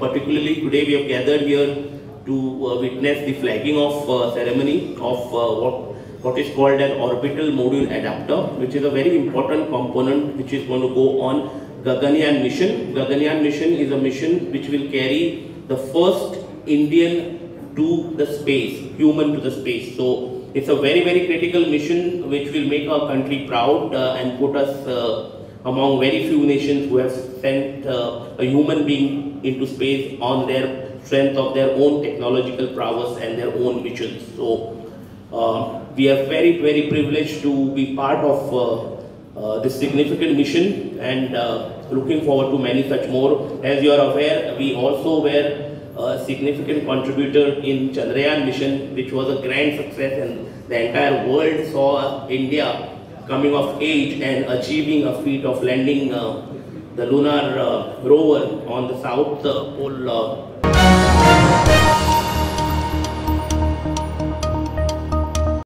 particularly today we have gathered here to witness the flagging of ceremony of what is called an orbital module adapter, which is a very important component which is going to go on Gaganyaan mission. Gaganyaan mission is a mission which will carry the first Indian to the space, human to the space. So it's a very, very critical mission which will make our country proud and put us among very few nations who have sent a human being into space on their strength of their own technological prowess and their own missions. So we are very, very privileged to be part of this significant mission, and looking forward to many such more. As you are aware, we also were a significant contributor in Chandrayaan mission, which was a grand success, and the entire world saw India coming of age and achieving a feat of landing the lunar rover on the south pole